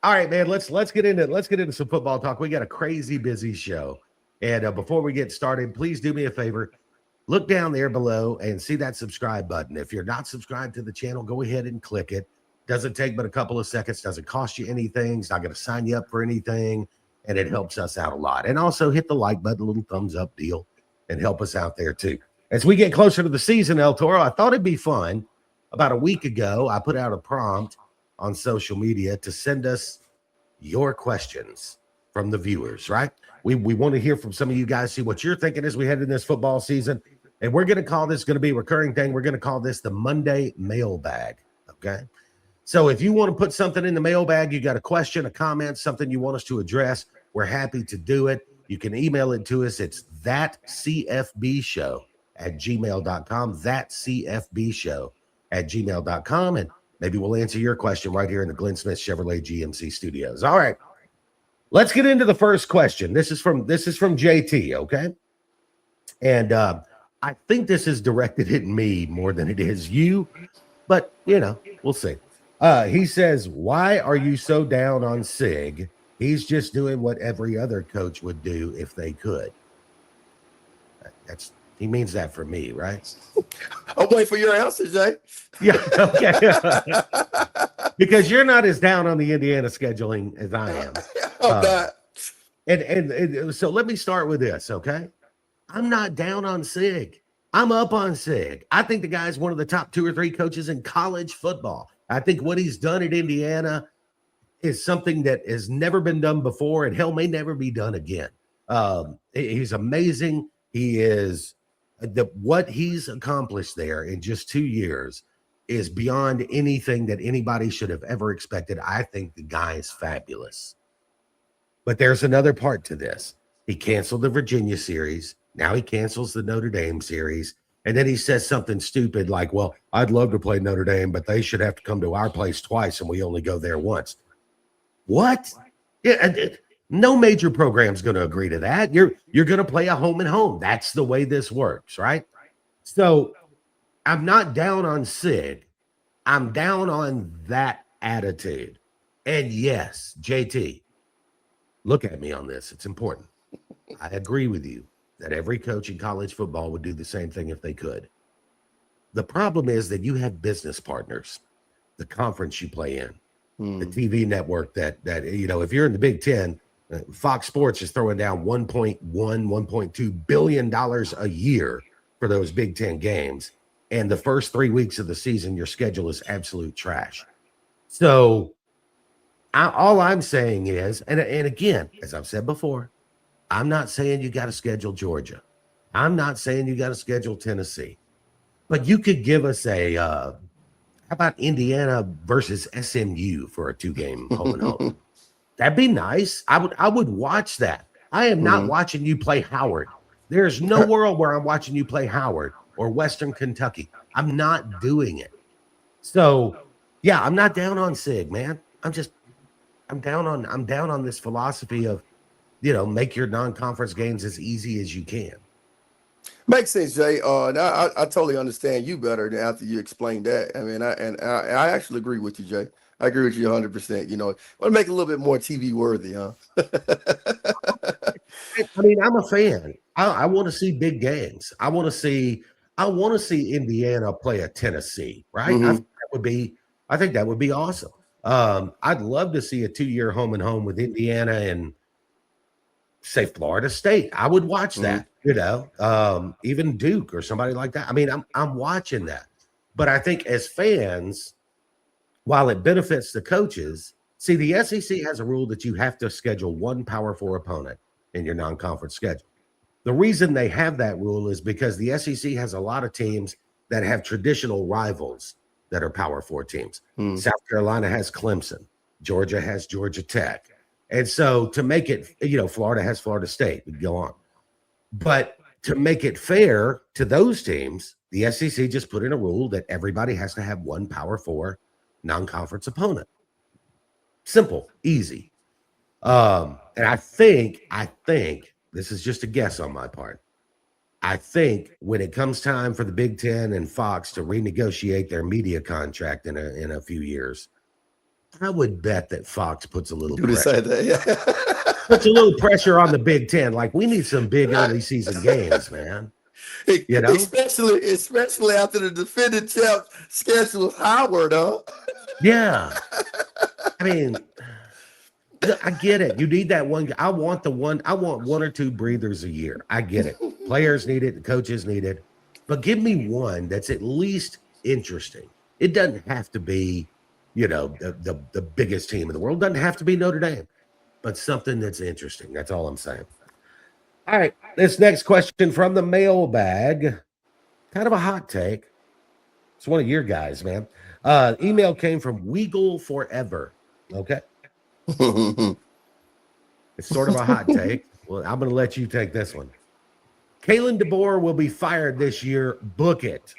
All right, man. Let's get into some football talk. We got a crazy busy show, and before we get started, please do me a favor. Look down there below and see that subscribe button. If you're not subscribed to the channel, go ahead and click it. Doesn't take but a couple of seconds. Doesn't cost you anything. It's not going to sign you up for anything, and it helps us out a lot. And also hit the like button, little thumbs up deal, and help us out there too. As we get closer to the season, El Toro, I thought it'd be fun. About a week ago, I put out a prompt on social media to send us your questions from the viewers, right? We want to hear from some of you guys, see what you're thinking as we head in this football season. And we're going to call this, going to be a recurring thing. We're going to call this the Monday Mailbag, okay? So if you want to put something in the mailbag, you got a question, a comment, something you want us to address, we're happy to do it. You can email it to us. It's thatcfbshow@gmail.com, thatcfbshow@gmail.com, and maybe we'll answer your question right here in the Glenn Smith Chevrolet GMC studios. All right, let's get into the first question. This is from JT, okay? And I think this is directed at me more than it is you, but we'll see. He says, "Why are you so down on Sig? He's just doing what every other coach would do if they could." He means that for me, right? I'm waiting for your answer, Jay. Yeah, okay. Because you're not as down on the Indiana scheduling as I am. I'm not. And so let me start with this, okay? I'm not down on Sig. I'm up on Sig. I think the guy's one of the top 2 or 3 coaches in college football. I think what he's done at Indiana is something that has never been done before, and hell, may never be done again. He's amazing. He is what he's accomplished there in just 2 years is beyond anything that anybody should have ever expected. I think the guy is fabulous. But there's another part to this. He canceled the Virginia series. Now he cancels the Notre Dame series. And then he says something stupid like, well, I'd love to play Notre Dame, but they should have to come to our place twice, and we only go there once. What? Yeah, no major program's going to agree to that. You're going to play a home and home. That's the way this works, right? So I'm not down on Sig. I'm down on that attitude. And yes, JT, look at me on this. It's important. I agree with you that every coach in college football would do the same thing if they could. The problem is that you have business partners, the conference you play in, the TV network that if you're in the Big Ten, Fox Sports is throwing down $1.2 billion a year for those Big Ten games. And the first 3 weeks of the season, your schedule is absolute trash. So all I'm saying is, and again, as I've said before, I'm not saying you got to schedule Georgia. I'm not saying you got to schedule Tennessee. But you could give us how about Indiana versus SMU for a 2-game home and home? That'd be nice. I would watch that. I am not watching you play Howard. There's no world where I'm watching you play Howard or Western Kentucky. I'm not doing it. So, yeah, I'm not down on Sig, man. I'm down on this philosophy of, make your non-conference games as easy as you can. Makes sense, Jay. I totally understand you better than after you explained that. I mean, I actually agree with you, Jay. I agree with you 100%. Want to make it a little bit more TV worthy, huh? I mean, I'm a fan. I want to see big games. I want to see Indiana play a Tennessee, right? I think that would be awesome. I'd love to see a 2-year home and home with Indiana and say Florida State. I would watch that, even Duke or somebody like that. I mean, I'm watching that. But I think as fans, while it benefits the coaches, see, the SEC has a rule that you have to schedule 1 Power 4 opponent in your non-conference schedule. The reason they have that rule is because the SEC has a lot of teams that have traditional rivals that are Power 4 teams. South Carolina has Clemson. Georgia has Georgia Tech. And so to make it, Florida has Florida State. We go on. But to make it fair to those teams, the SEC just put in a rule that everybody has to have 1 Power 4 non-conference opponent. Simple, easy. And I think this is just a guess on my part. I think when it comes time for the Big Ten and Fox to renegotiate their media contract in a few years, I would bet that Fox puts a little Do the same pressure. thing. Yeah. Puts a little pressure on the Big Ten. Like, we need some big early season games, man. You know? Especially after the defending champ schedules Howard, huh? Yeah. I mean, I get it. You need that one. I want one or two breathers a year. I get it. Players need it. The coaches need it. But give me one that's at least interesting. It doesn't have to be, the biggest team in the world. It doesn't have to be Notre Dame, but something that's interesting. That's all I'm saying. All right. This next question from the mailbag, kind of a hot take. It's one of your guys, man. Email came from Weagle Forever. Okay. It's sort of a hot take. Well, I'm going to let you take this one. Kalen DeBoer will be fired this year. Book it.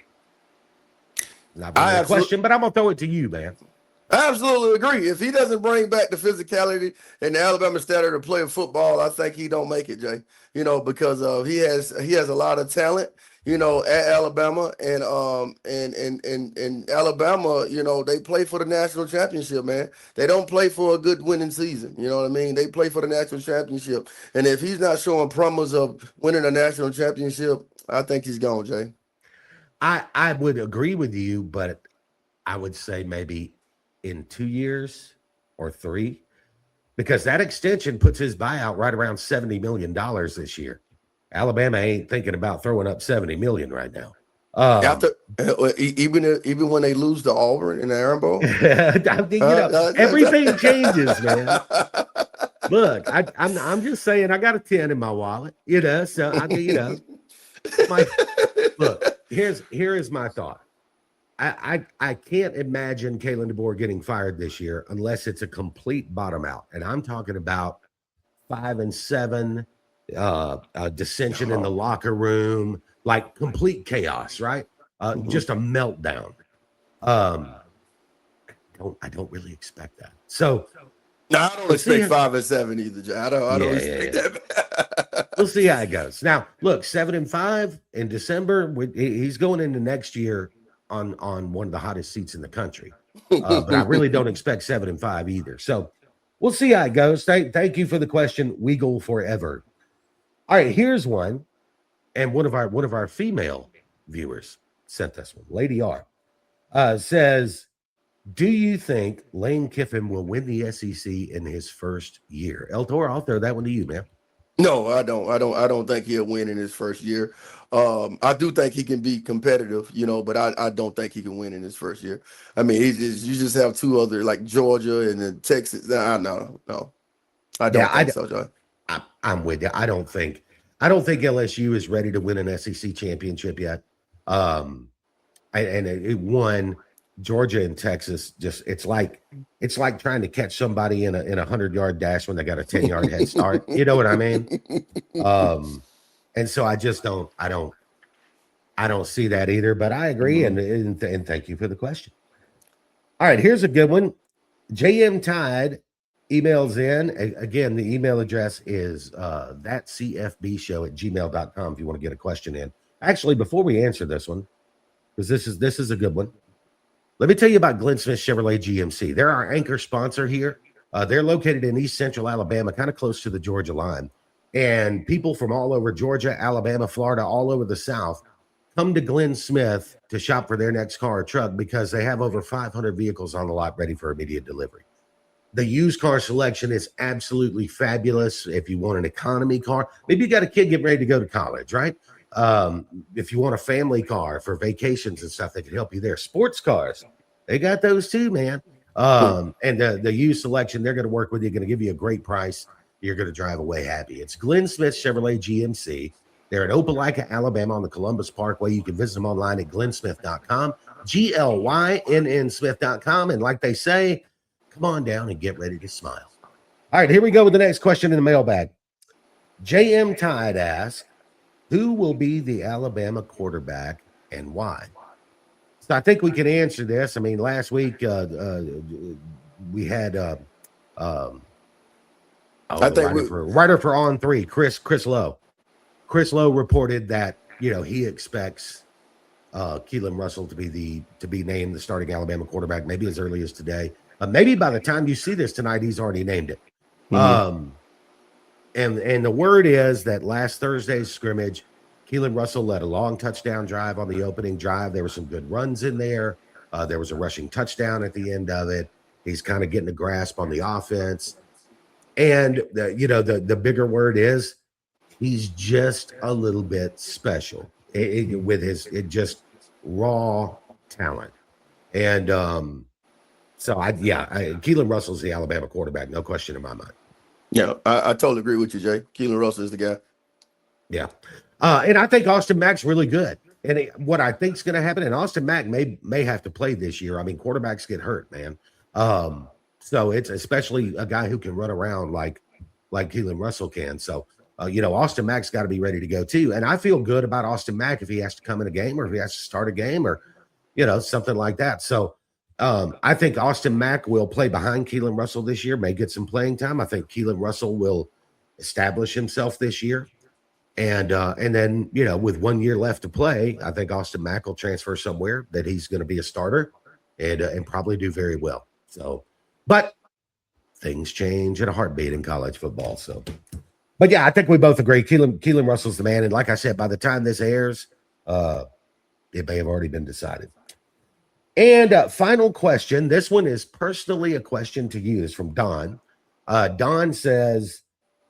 Not really a question, but I'm going to throw it to you, man. I absolutely agree. If he doesn't bring back the physicality and the Alabama standard to play football, I think he don't make it, Jay. Because he has a lot of talent, at Alabama and Alabama, they play for the national championship, man. They don't play for a good winning season. You know what I mean? They play for the national championship. And if he's not showing promise of winning a national championship, I think he's gone, Jay. I would agree with you, but I would say maybe in 2 years or 3, because that extension puts his buyout right around $70 million this year. Alabama ain't thinking about throwing up $70 million right now. Even when they lose to Auburn in the Iron Bowl, everything changes, man. Look, I'm just saying, I got a 10 in my wallet, so look, here is my thought. I can't imagine Kalen DeBoer getting fired this year unless it's a complete bottom out. And I'm talking about 5-7, dissension in the locker room, like complete chaos, right? Just a meltdown. I don't really expect that. So no, I don't expect 5-7 either, Jay. I don't expect that. We'll see how it goes. Now, look, 7-5 in December. He's going into next year on one of the hottest seats in the country. But I really don't expect 7-5 either. So we'll see how it goes. Thank you for the question, Weagle Forever. All right, here's one. And one of our female viewers sent this one. Lady R says, do you think Lane Kiffin will win the SEC in his first year? Eltoro, I'll throw that one to you, man. No, I don't think he'll win in his first year. I do think he can be competitive, but I don't think he can win in his first year. I mean, you just have two other, like Georgia and then Texas. No. I don't think so, John. I'm with you. I don't think LSU is ready to win an SEC championship yet. And it won. Georgia and Texas, just it's like trying to catch somebody in a 100-yard dash when they got a 10-yard head start. You know what I mean? And so I don't see that either. But I agree, and thank you for the question. All right, here's a good one. JM Tide emails in. Again, the email address is thatcfbshow@gmail.com if you want to get a question in. Actually, before we answer this one, because this is a good one, let me tell you about Glenn Smith Chevrolet GMC. They're our anchor sponsor here. They're located in East Central Alabama, kind of close to the Georgia line. And people from all over Georgia, Alabama, Florida, all over the South come to Glenn Smith to shop for their next car or truck because they have over 500 vehicles on the lot ready for immediate delivery. The used car selection is absolutely fabulous. If you want an economy car, maybe you got a kid getting ready to go to college, right? If you want a family car for vacations and stuff, they can help you there. Sports cars, they got those too, man. And the used selection, they're going to work with you, going to give you a great price. You're going to drive away happy. It's Glenn Smith Chevrolet GMC. They're in Opelika, Alabama on the Columbus Parkway. You can visit them online at glennsmith.com, GLYNN Smith.com. And like they say, come on down and get ready to smile. All right, here we go with the next question in the mailbag. JM Tide asks, who will be the Alabama quarterback and why? So I think we can answer this. I mean, last week we had writer for On 3, Chris Lowe. Chris Lowe reported that he expects Keelan Russell to be named the starting Alabama quarterback maybe as early as today. Maybe by the time you see this tonight, he's already named it. Mhm. And the word is that last Thursday's scrimmage, Keelan Russell led a long touchdown drive on the opening drive. There were some good runs in there. There was a rushing touchdown at the end of it. He's kind of getting a grasp on the offense. And the bigger word is he's just a little bit special with his just raw talent. And Keelan Russell's the Alabama quarterback, no question in my mind. Yeah, I totally agree with you, Jay. Keelan Russell is the guy. Yeah. And I think Austin Mack's really good. And what I think is going to happen, and Austin Mack may have to play this year. I mean, quarterbacks get hurt, man. So it's especially a guy who can run around like Keelan Russell can. So, Austin Mack's got to be ready to go too. And I feel good about Austin Mack if he has to come in a game or if he has to start a game or, something like that. So I think Austin Mack will play behind Keelan Russell this year, may get some playing time. I think Keelan Russell will establish himself this year. And then, with 1 year left to play, I think Austin Mack will transfer somewhere that he's going to be a starter and probably do very well. So, but things change in a heartbeat in college football. So, but yeah, I think we both agree. Keelan Russell's the man. And like I said, by the time this airs, it may have already been decided. And final question. This one is personally a question to you. It's from Don. Don says,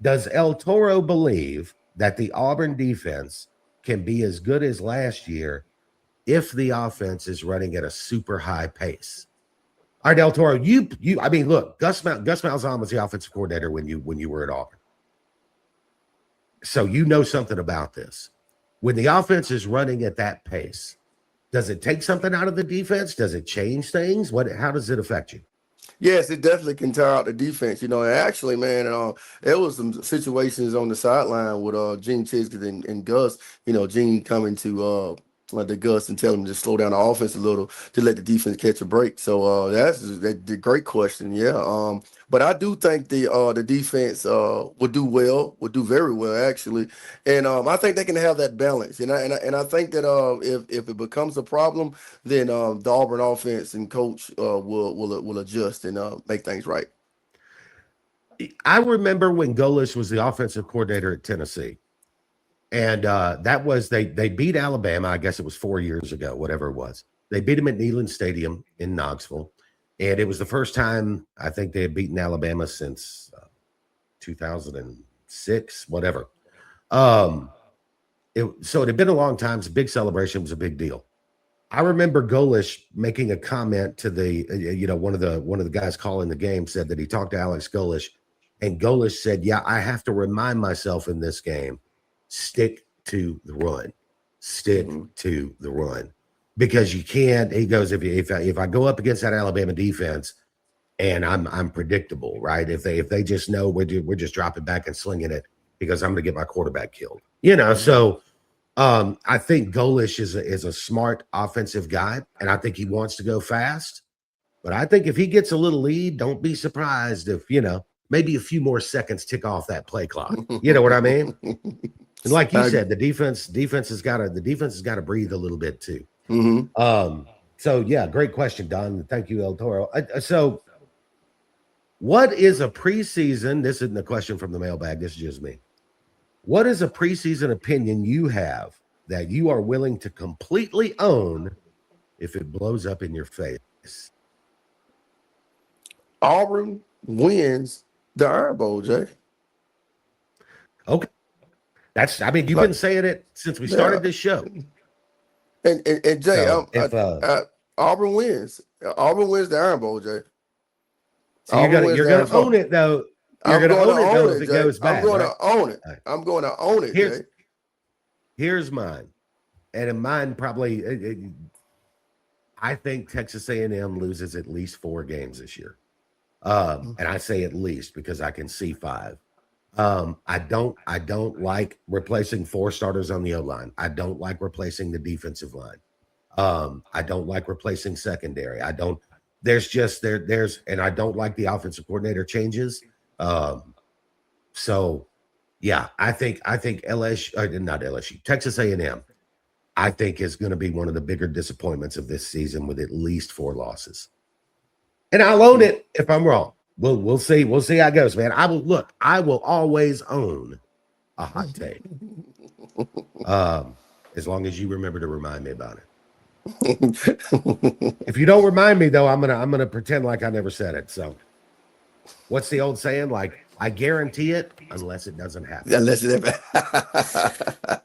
does Eltoro believe that the Auburn defense can be as good as last year if the offense is running at a super high pace? All right, Eltoro, I mean, look, Gus Malzahn was the offensive coordinator when you were at Auburn. So you know something about this. When the offense is running at that pace, does it take something out of the defense? Does it change things? How does it affect you? Yes, it definitely can tire out the defense. Actually, man, there was some situations on the sideline with Gene Chizik and Gus. Gene coming to the Gus and tell him to slow down the offense a little to let the defense catch a break. So that's a great question. Yeah. But I do think the defense will do very well actually, and I think they can have that balance. And I think that if it becomes a problem, then the Auburn offense and coach will adjust and make things right. I remember when Golis was the offensive coordinator at Tennessee. And that was they beat Alabama. I guess it was 4 years ago, whatever it was. They beat them at Neyland Stadium in Knoxville, and it was the first time I think they had beaten Alabama since 2006, whatever. So it had been a long time. It's a big celebration. It was a big deal. I remember Golis making a comment to the one of the guys calling the game said that he talked to Alex Golis, and Golis said, "Yeah, I have to remind myself in this game." Stick to the run, to the run, because you can't. He goes, if I go up against that Alabama defense, and I'm predictable, right? If they just know we're just dropping back and slinging it because I'm going to get my quarterback killed, So I think Golis is a smart offensive guy, and I think he wants to go fast. But I think if he gets a little lead, don't be surprised if maybe a few more seconds tick off that play clock. You know what I mean? And like you said, the defense has got to breathe a little bit too. Mm-hmm. So yeah, great question, Don. Thank you, El Toro. So what is a preseason? This isn't a question from the mailbag. This is just me. What is a preseason opinion you have that you are willing to completely own if it blows up in your face? Auburn wins the Iron Bowl, Jay. Okay. You've been saying it since we started this show. And Jay, Auburn wins. Auburn wins the Iron Bowl, Jay. So you're gonna own it though. You're gonna own it though if it goes bad. I'm going to own it. I'm going to own it, Jay. Here's mine, and in mine probably. I think Texas A&M loses at least 4 games this year, and I say at least because I can see 5. I don't like replacing 4 starters on the O-line. I don't like replacing the defensive line. I don't like replacing secondary. I don't and I don't like the offensive coordinator changes. So yeah, I think LSU, not LSU, Texas A&M, I think is going to be one of the bigger disappointments of this season with at least 4 losses. And I'll own it if I'm wrong. We'll see. We'll see how it goes, man. I will always own a hot take. As long as you remember to remind me about it. If you don't remind me though, I'm gonna pretend like I never said it. So what's the old saying? Like, I guarantee it unless it doesn't happen. Unless it ever